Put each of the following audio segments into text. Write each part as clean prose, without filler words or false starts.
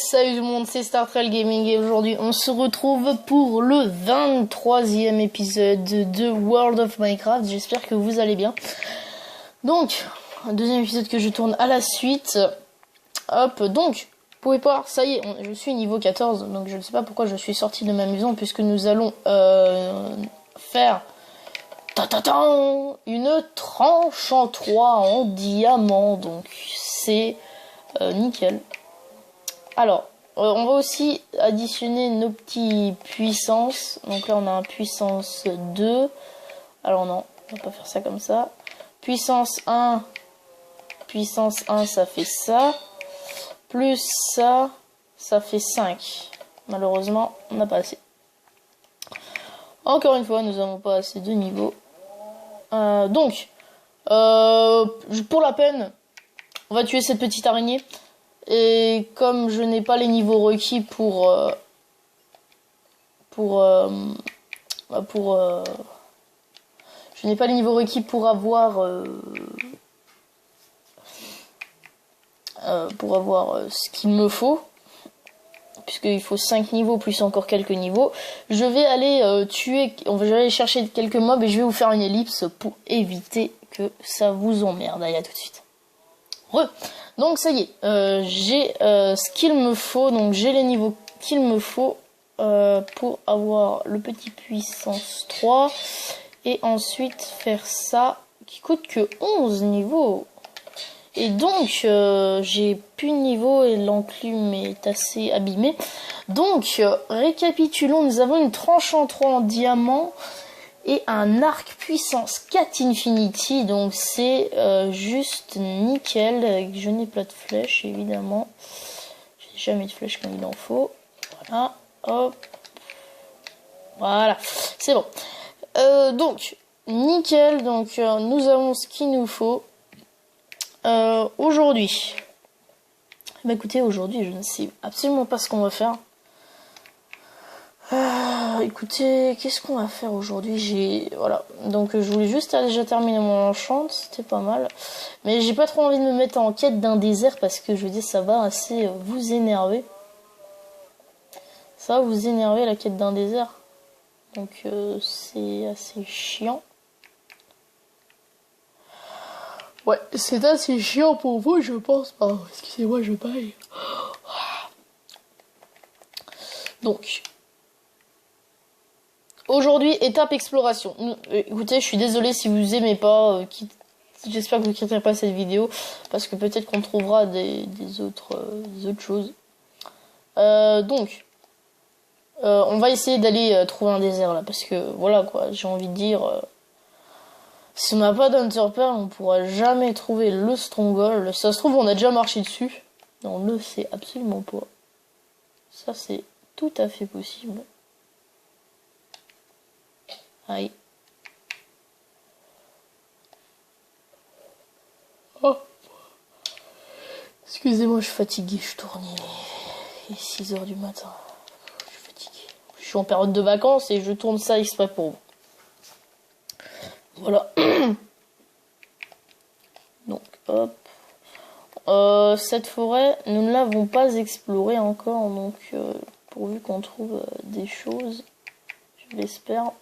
Salut tout le monde, c'est StarTrail Gaming et aujourd'hui on se retrouve pour le 23e épisode de World of Minecraft. J'espère que vous allez bien. Donc, un deuxième épisode que je tourne à la suite. Hop, donc, vous pouvez voir, ça y est, je suis niveau 14, donc je ne sais pas pourquoi je suis sorti de ma maison puisque nous allons faire une tranche en 3 en diamant, donc c'est nickel. Alors, on va aussi additionner nos petits puissances. Donc là, on a un puissance 2. Alors non, on va pas faire ça comme ça. Puissance 1, ça fait ça. Plus ça, ça fait 5. Malheureusement, on n'a pas assez. Encore une fois, nous n'avons pas assez de niveau. Donc, pour la peine, on va tuer cette petite araignée. Et comme je n'ai pas les niveaux requis je n'ai pas les niveaux requis pour avoir ce qu'il me faut, puisqu'il faut 5 niveaux plus encore quelques niveaux, je vais aller je vais aller chercher quelques mobs et je vais vous faire une ellipse pour éviter que ça vous emmerde. Allez, à tout de suite. Donc ça y est, j'ai ce qu'il me faut, donc j'ai les niveaux qu'il me faut pour avoir le petit puissance 3 et ensuite faire ça qui coûte que 11 niveaux. Et donc j'ai plus de niveau et l'enclume est assez abîmée. Donc récapitulons, nous avons une tranche en 3 en diamant et un arc puissance 4 Infinity, donc c'est juste nickel. Je n'ai pas de flèches évidemment, j'ai jamais de flèches quand il en faut. Voilà, hop, voilà, c'est bon. Donc nickel, donc nous avons ce qu'il nous faut. Aujourd'hui, bah écoutez, aujourd'hui je ne sais absolument pas ce qu'on va faire. Écoutez, qu'est-ce qu'on va faire aujourd'hui? Voilà, donc je voulais juste déjà terminer mon enchant, c'était pas mal. Mais j'ai pas trop envie de me mettre en quête d'un désert parce que je veux dire, ça va assez vous énerver. Ça va vous énerver la quête d'un désert. Donc c'est assez chiant. Ouais, c'est assez chiant pour vous, je pense. Pardon, excusez-moi, je baille. Donc... aujourd'hui, étape exploration. Écoutez, je suis désolée si vous aimez pas, j'espère que vous quitterez pas cette vidéo, parce que peut-être qu'on trouvera des autres choses. Donc, on va essayer d'aller trouver un désert là, parce que voilà quoi, j'ai envie de dire, si on n'a pas d'Hunter Pearl, on pourra jamais trouver le Stronghold. Ça se trouve, on a déjà marché dessus. Non, on ne le sait absolument pas. Ça, c'est tout à fait possible. Aïe. Oh. Excusez-moi, je suis fatigué, je tourne. Il est 6h du matin. Je suis fatigué. Je suis en période de vacances et je tourne ça exprès pour vous. Voilà. Donc, hop. Cette forêt, nous ne l'avons pas explorée encore, donc pourvu qu'on trouve des choses, je l'espère.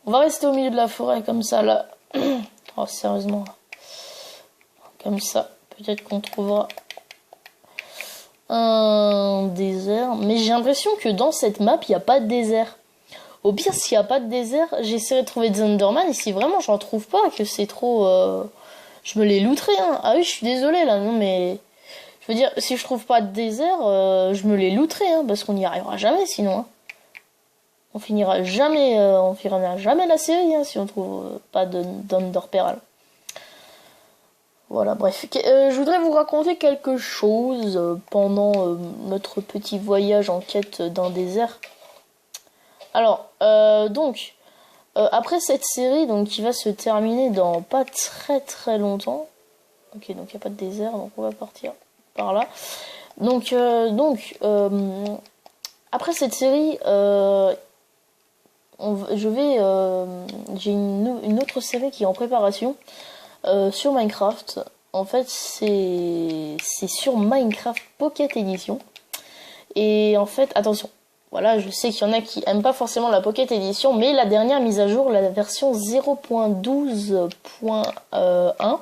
On va rester au milieu de la forêt comme ça là. Oh sérieusement. Comme ça. Peut-être qu'on trouvera un désert. Mais j'ai l'impression que dans cette map, il n'y a pas de désert. Au pire, s'il n'y a pas de désert, j'essaierai de trouver des Enderman. Et si vraiment j'en trouve pas, que c'est trop... je me les looterai. Hein. Ah oui, je suis désolée là. Non mais... je veux dire, si je trouve pas de désert, je me les looterai. Hein, parce qu'on n'y arrivera jamais sinon. Hein. On finira jamais la série hein, si on trouve pas d'Hunter Pearl. Voilà, bref. Je voudrais vous raconter quelque chose pendant notre petit voyage en quête d'un désert. Alors, donc, après cette série, donc qui va se terminer dans pas très longtemps. Ok, donc il n'y a pas de désert, donc on va partir par là. Donc, après cette série, j'ai une autre série qui est en préparation sur Minecraft en fait, c'est sur Minecraft Pocket Edition. Et en fait, attention, voilà, je sais qu'il y en a qui aiment pas forcément la Pocket Edition, mais la dernière mise à jour, la version 0.12.1,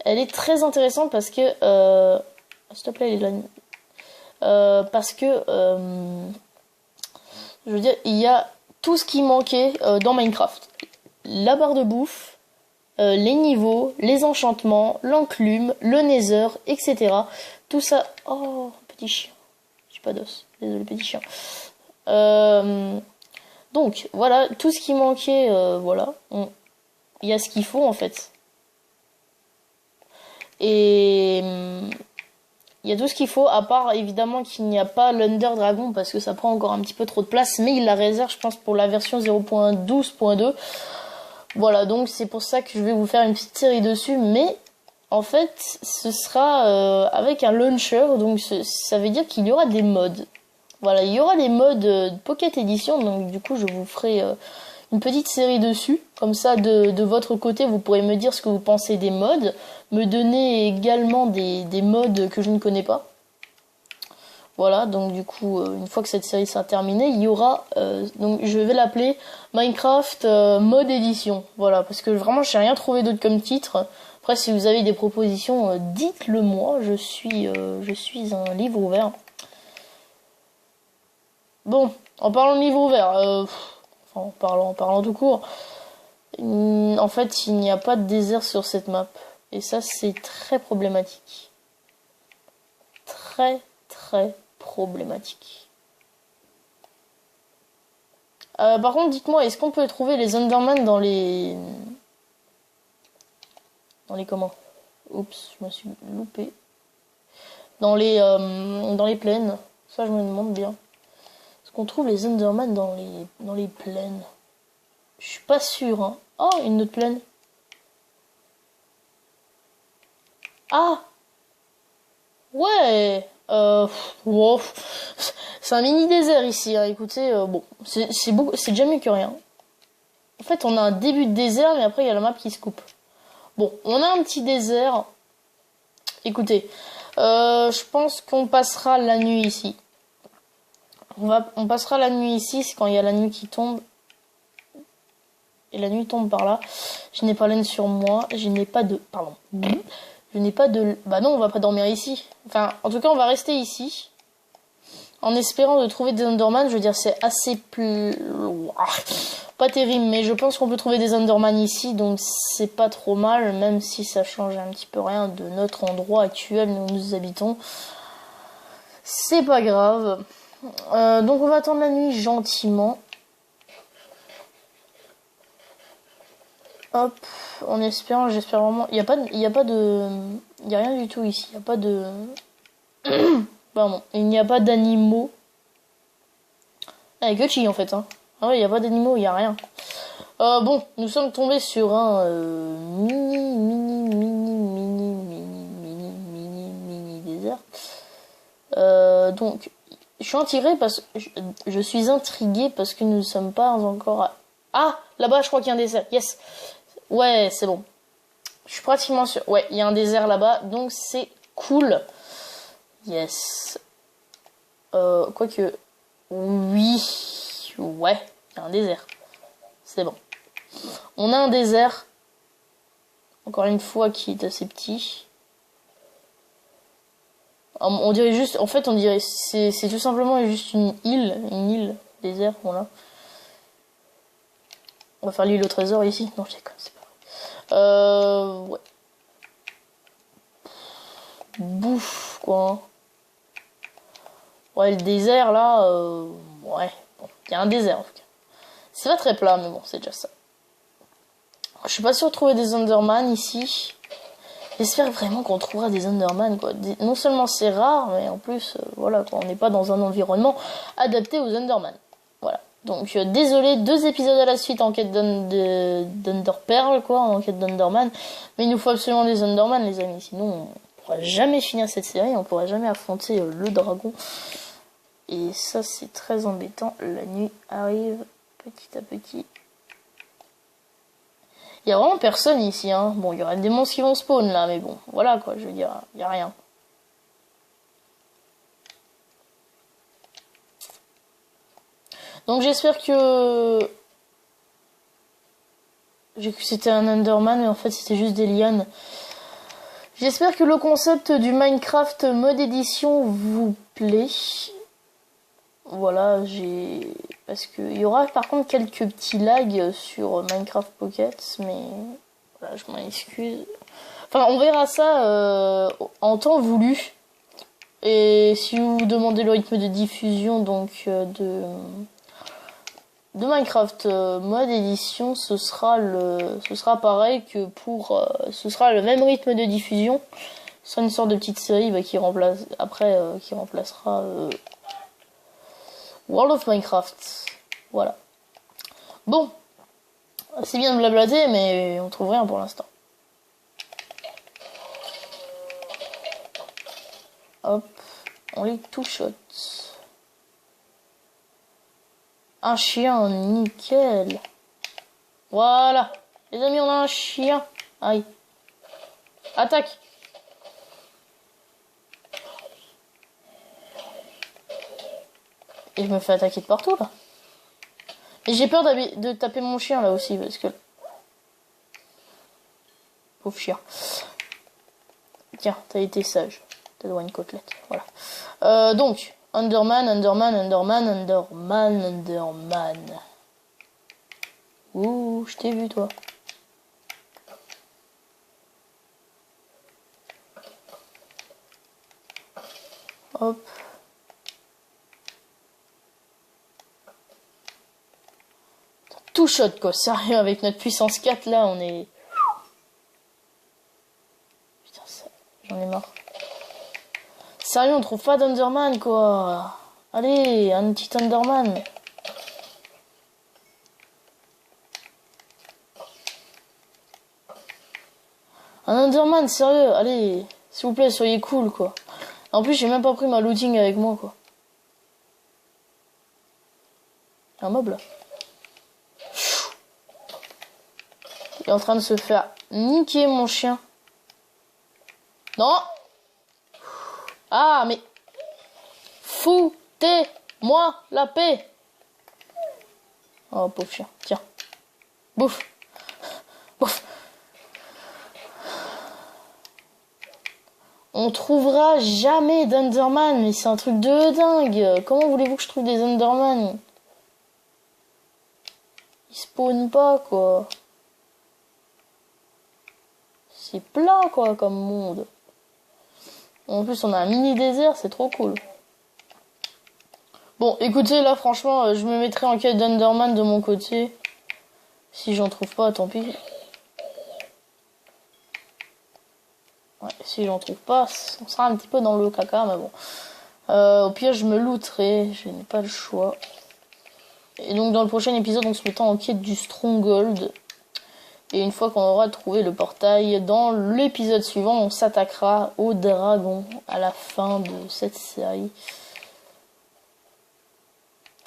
elle est très intéressante parce que... s'il te plaît, parce que... je veux dire, il y a tout ce qui manquait dans Minecraft. La barre de bouffe, les niveaux, les enchantements, l'enclume, le nether, etc. Tout ça... Oh, petit chien. J'ai pas d'os. Désolé, petit chien. Donc, voilà, tout ce qui manquait, voilà. Il y a ce qu'il faut, en fait. Et... il y a tout ce qu'il faut, à part évidemment qu'il n'y a pas l'Under Dragon parce que ça prend encore un petit peu trop de place, mais il la réserve, je pense, pour la version 0.12.2. Voilà, donc c'est pour ça que je vais vous faire une petite série dessus, mais en fait, ce sera avec un launcher, donc ça veut dire qu'il y aura des mods. Voilà, il y aura des mods Pocket Edition, donc du coup, je vous ferai une petite série dessus. Comme ça, de votre côté, vous pourrez me dire ce que vous pensez des mods, me donner également des mods que je ne connais pas. Voilà, donc du coup, une fois que cette série sera terminée, il y aura, donc je vais l'appeler Minecraft Mod Edition. Voilà, parce que vraiment, je n'ai rien trouvé d'autre comme titre. Après, si vous avez des propositions, dites-le moi. Je suis un livre ouvert. Bon, en parlant de livre ouvert, en parlant tout court, en fait, il n'y a pas de désert sur cette map. Et ça, c'est très problématique. Très, très problématique. Par contre, dites-moi, est-ce qu'on peut trouver les Enderman dans les... comment? Oups, je me suis loupé. Dans les plaines. Ça, je me demande bien. Est-ce qu'on trouve les Enderman dans les plaines? Je suis pas sûr, hein. Oh, une autre plaine. Ah! Ouais! Wow. C'est un mini désert ici, hein. Écoutez, bon, c'est déjà mieux que rien. En fait, on a un début de désert, mais après, il y a la map qui se coupe. Bon, on a un petit désert. Écoutez, je pense qu'on passera la nuit ici. On passera la nuit ici, c'est quand il y a la nuit qui tombe. Et la nuit tombe par là. Je n'ai pas laine sur moi. Je n'ai pas de... Pardon. Je n'ai pas de... Bah non, on va pas dormir ici. Enfin, en tout cas, on va rester ici. En espérant de trouver des Enderman. Je veux dire, c'est assez plus... Pas terrible, mais je pense qu'on peut trouver des Enderman ici. Donc, c'est pas trop mal. Même si ça change un petit peu rien de notre endroit actuel où nous habitons. C'est pas grave. Donc, on va attendre la nuit gentiment. Hop, en espérant, j'espère vraiment. Il y a rien du tout ici. Il n'y a pas de. Pardon, il n'y a pas d'animaux. Ah, il y a que chi en fait. Hein. Ah ouais, il n'y a pas d'animaux, il n'y a rien. Bon, nous sommes tombés sur un mini désert. Donc, je suis intrigué parce que je suis intrigué parce que nous ne sommes pas encore. Ah, là-bas, je crois qu'il y a un désert. Yes. Ouais, c'est bon. Je suis pratiquement sûr. Ouais, il y a un désert là-bas, donc c'est cool. Yes. Quoique... Oui. Ouais, il y a un désert. C'est bon. On a un désert. Encore une fois, qui est assez petit. On dirait juste... En fait, on dirait... C'est tout simplement juste une île. Une île désert, voilà. On va faire l'île au trésor ici. Non, je déconne, c'est pas vrai. Ouais. Bouffe, quoi. Ouais, le désert, là, ouais. Bon, il y a un désert, en tout cas. C'est pas très plat, mais bon, c'est déjà ça. Je suis pas sûr de trouver des Enderman ici. J'espère vraiment qu'on trouvera des Enderman, quoi. Non seulement c'est rare, mais en plus, voilà, quoi. On n'est pas dans un environnement adapté aux Enderman. Voilà. Donc, désolé, 2 épisodes à la suite en quête d'Enderpearl, quoi, en quête d'Enderman. Mais il nous faut absolument des Enderman, les amis. Sinon, on pourra jamais finir cette série, on pourra jamais affronter le dragon. Et ça, c'est très embêtant. La nuit arrive petit à petit. Il y a vraiment personne ici, hein. Bon, il y aura des monstres qui vont spawn là, mais bon, voilà quoi, je veux dire, il y a rien. Donc j'espère que... J'ai cru que c'était un Enderman, mais en fait c'était juste des lianes. J'espère que le concept du Minecraft mode édition vous plaît. Voilà, parce que il y aura par contre quelques petits lags sur Minecraft Pocket, mais voilà, je m'en excuse. Enfin, on verra ça en temps voulu. Et si vous vous demandez le rythme de diffusion donc de Minecraft mode édition, ce sera pareil que pour ce sera le même rythme de diffusion. Ce sera une sorte de petite série qui remplacera World of Minecraft. Voilà. Bon, c'est bien de blablater, mais on trouve rien pour l'instant. Hop, on les two-shot. Un chien, nickel. Voilà. Les amis, on a un chien. Aïe. Attaque. Et je me fais attaquer de partout, là. Et j'ai peur de taper mon chien, là, aussi, parce que... Pauvre chien. Tiens, t'as été sage. T'as droit à une côtelette. Voilà. Donc... Enderman. Ouh, je t'ai vu, toi. Hop. Tout shot, quoi. Sérieux, avec notre puissance 4, là, on est... Putain, ça... J'en ai marre. Sérieux, on trouve pas d'Enderman, quoi. Allez, un petit Enderman. Un Enderman, sérieux, allez. S'il vous plaît, soyez cool, quoi. En plus, j'ai même pas pris ma looting avec moi, quoi. Un mob, là. Il est en train de se faire niquer, mon chien. Non. Ah, mais... Foutez-moi la paix. Oh, pauvre chien. Tiens. Bouffe. Bouffe. On trouvera jamais d'Enderman, mais c'est un truc de dingue. Comment voulez-vous que je trouve des Enderman? Ils spawnent pas, quoi. C'est plein, quoi, comme monde. En plus, on a un mini désert, c'est trop cool. Bon, écoutez, là, franchement, je me mettrai en quête d'Enderman de mon côté. Si j'en trouve pas, tant pis. Ouais, si j'en trouve pas, on sera un petit peu dans le caca, mais bon. Au pire, je me looterai, je n'ai pas le choix. Et donc, dans le prochain épisode, on se mettra en quête du Stronghold. Et une fois qu'on aura trouvé le portail, dans l'épisode suivant, on s'attaquera au dragon à la fin de cette série.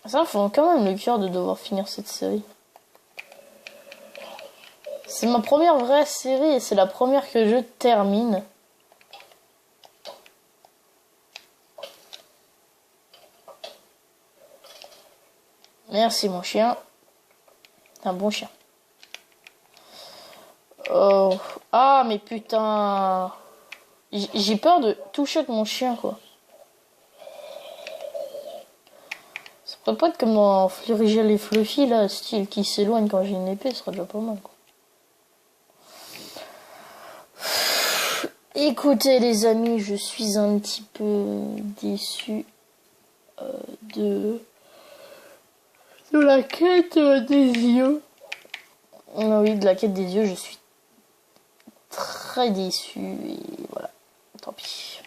Ça me fait quand même le cœur de devoir finir cette série. C'est ma première vraie série et c'est la première que je termine. Merci mon chien. Un bon chien. Oh. Ah mais putain. J'ai peur de toucher avec mon chien quoi. Ça pourrait pas être comme dans Flurigel et Fluffy là, style qui s'éloigne quand j'ai une épée, ce serait déjà pas mal quoi. Écoutez les amis, je suis un petit peu déçu de la quête des yeux. Ah oui, de la quête des yeux, je suis très déçu et voilà, tant pis.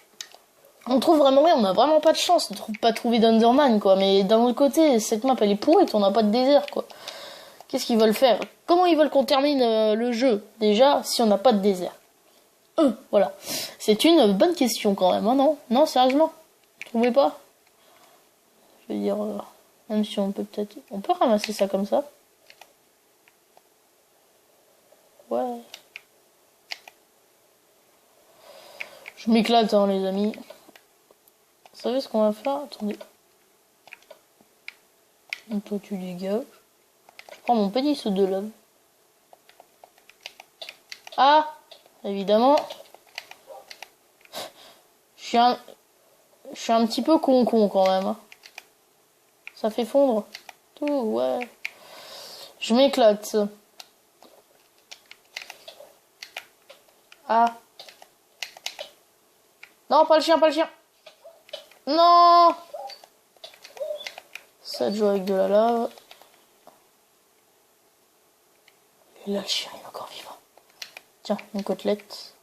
On trouve vraiment rien, on a vraiment pas de chance de pas trouver d'Enderman quoi, mais d'un autre côté, cette map elle est pourrite, on n'a pas de désert quoi. Qu'est-ce qu'ils veulent faire? Comment ils veulent qu'on termine le jeu déjà si on n'a pas de désert? Voilà. C'est une bonne question quand même, hein, non? Non, sérieusement? Vous trouvez pas? Je veux dire, même si on peut peut-être... On peut ramasser ça comme ça. Je m'éclate, hein, les amis. Vous savez ce qu'on va faire? Attendez. Donc, toi, tu dégages. Je prends mon petit saut de lave. Ah! Évidemment. Je suis un petit peu con quand même. Ça fait fondre. Tout, ouais. Je m'éclate. Ah. Non, pas le chien, pas le chien. Non. Ça joue avec de la lave. Et là, le chien, il est encore vivant. Tiens, une côtelette.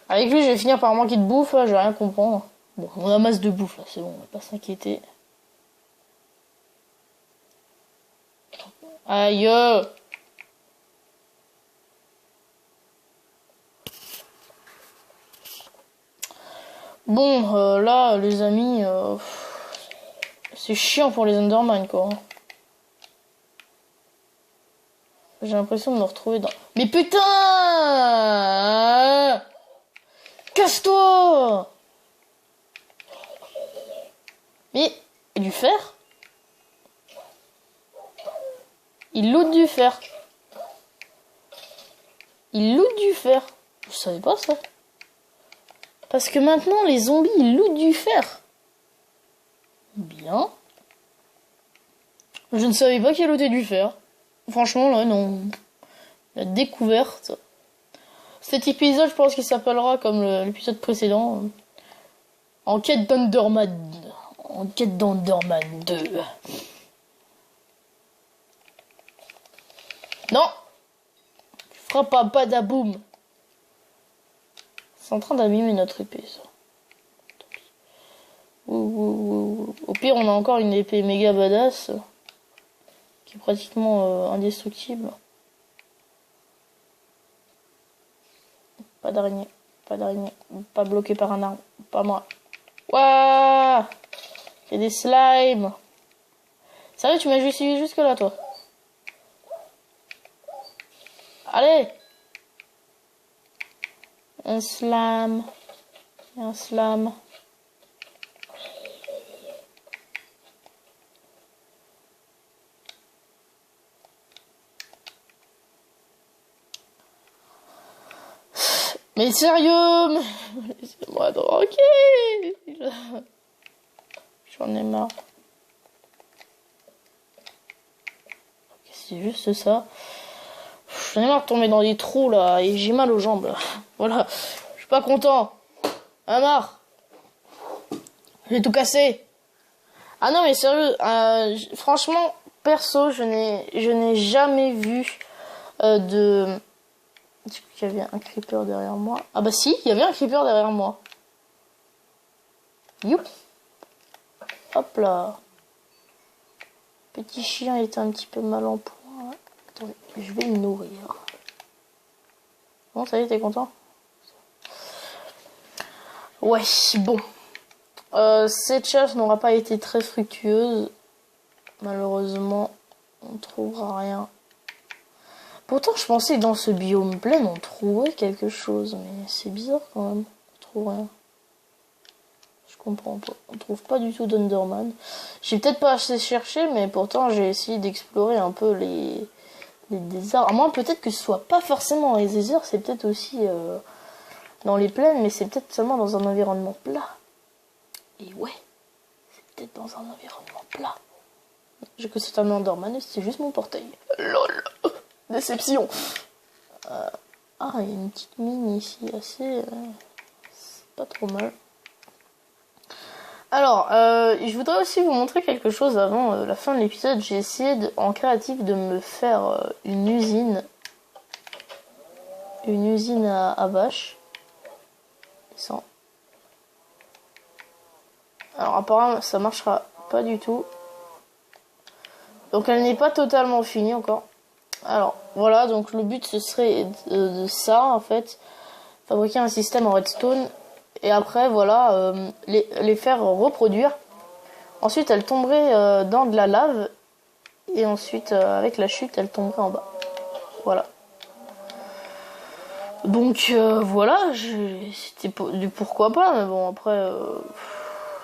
Avec lui, je vais finir par manquer de bouffe, là, je vais rien comprendre. Bon, on a masse de bouffe, là, c'est bon, on va pas s'inquiéter. Aïe! Bon, là, les amis, c'est chiant pour les Enderman, quoi. J'ai l'impression de me retrouver dans... Mais putain! Casse-toi! Mais, du fer? Il loot du fer. Il loot du fer. Je savais pas ça. Parce que maintenant, les zombies, ils lootent du fer. Bien. Je ne savais pas qu'il lootait du fer. Franchement, là, non. La découverte. Cet épisode, je pense qu'il s'appellera comme l'épisode précédent. En quête d'Enderman. En quête d'Enderman 2. Non! Tu feras pas badaboum. C'est en train d'abîmer notre épée, ça. Au pire, on a encore une épée méga badass. Qui est pratiquement indestructible. Pas d'araignée. Pas d'araignée. Pas bloqué par un arbre. Pas moi. Waouh! Il y a des slimes. Sérieux, tu m'as juste suivi jusque là, toi? Allez! Un slam. Un slam. Mais sérieux, laissez-moi tranquille. J'en ai marre. C'est juste ça. J'en ai marre de tomber dans des trous là et j'ai mal aux jambes. Là. Voilà, je suis pas content. Ah marre. J'ai tout cassé. Ah non mais sérieux, franchement, perso, je n'ai jamais vu de... Est-ce qu'il y avait un creeper derrière moi? Ah bah si, il y avait un creeper derrière moi. Youp. Hop là. Petit chien est un petit peu mal en point. Attendez, je vais le nourrir. Bon, ça y est, t'es content? Ouais, bon. Cette chasse n'aura pas été très fructueuse. Malheureusement, on ne trouvera rien. Pourtant, je pensais que dans ce biome plein, on trouverait quelque chose. Mais c'est bizarre quand même. On trouve rien. Je comprends pas. On trouve pas du tout d'Enderman. J'ai peut-être pas assez cherché, mais pourtant, j'ai essayé d'explorer un peu les déserts. À moins peut-être que ce soit pas forcément dans les déserts, c'est peut-être aussi dans les plaines, mais c'est peut-être seulement dans un environnement plat. Et ouais, c'est peut-être dans un environnement plat. J'ai que c'est un Enderman et c'est juste mon portail. LOL. Déception. Ah, il y a une petite mine ici, assez... c'est pas trop mal. Alors, je voudrais aussi vous montrer quelque chose avant la fin de l'épisode. J'ai essayé en créatif de me faire une usine. Une usine à vaches. Sans. Alors apparemment ça marchera pas du tout. Donc elle n'est pas totalement finie encore. Alors voilà, donc le but ce serait de ça en fait. Fabriquer un système en redstone. Et après voilà, les faire reproduire. Ensuite elles tomberaient dans de la lave. Et ensuite avec la chute elles tomberaient en bas. Voilà. Donc voilà, c'était du pourquoi pas, mais bon après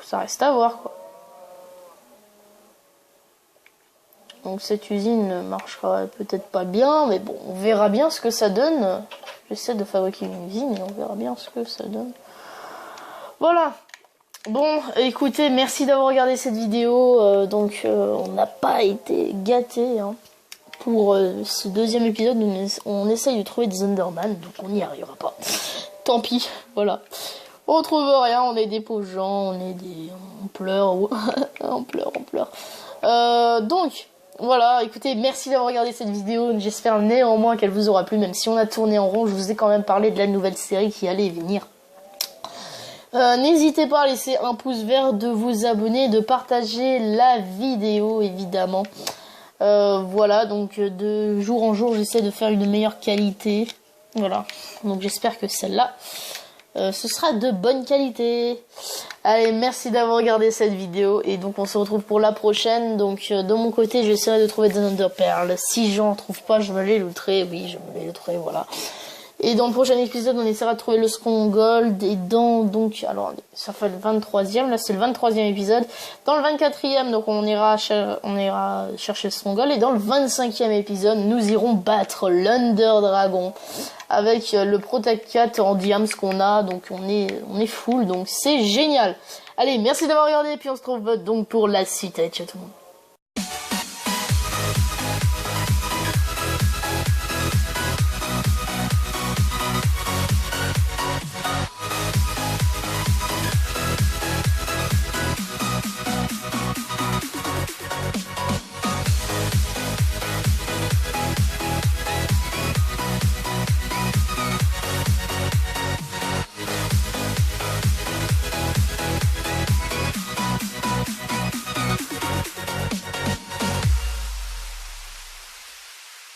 ça reste à voir quoi. Donc cette usine ne marchera peut-être pas bien, mais bon, on verra bien ce que ça donne. J'essaie de fabriquer une usine et on verra bien ce que ça donne. Voilà. Bon, écoutez, merci d'avoir regardé cette vidéo. On n'a pas été gâtés hein. Pour ce deuxième épisode, on essaye de trouver des Enderman, donc on n'y arrivera pas. Tant pis, voilà. On trouve rien, on est des pauvres gens, on pleure, on pleure. Donc, voilà, écoutez, merci d'avoir regardé cette vidéo. J'espère néanmoins qu'elle vous aura plu, même si on a tourné en rond. Je vous ai quand même parlé de la nouvelle série qui allait venir. N'hésitez pas à laisser un pouce vert, de vous abonner, de partager la vidéo, évidemment. Voilà, donc de jour en jour, j'essaie de faire une meilleure qualité. Voilà, donc j'espère que celle-là, ce sera de bonne qualité. Allez, merci d'avoir regardé cette vidéo. Et donc on se retrouve pour la prochaine. Donc de mon côté, j'essaierai de trouver des Ender Pearls. Si j'en trouve pas, je me les looterai. Oui, je me les looterai, voilà. Et dans le prochain épisode, on essaiera de trouver le Stronghold. Et alors, ça fait le 23e. Là, c'est le 23e épisode. Dans le 24e, donc, on ira chercher le Stronghold. Et dans le 25e épisode, nous irons battre l'Under Dragon. Avec le Protect 4 en diams qu'on a. Donc, on est full. Donc, c'est génial. Allez, merci d'avoir regardé. Et puis, on se retrouve donc pour la suite. Allez, ciao tout le monde.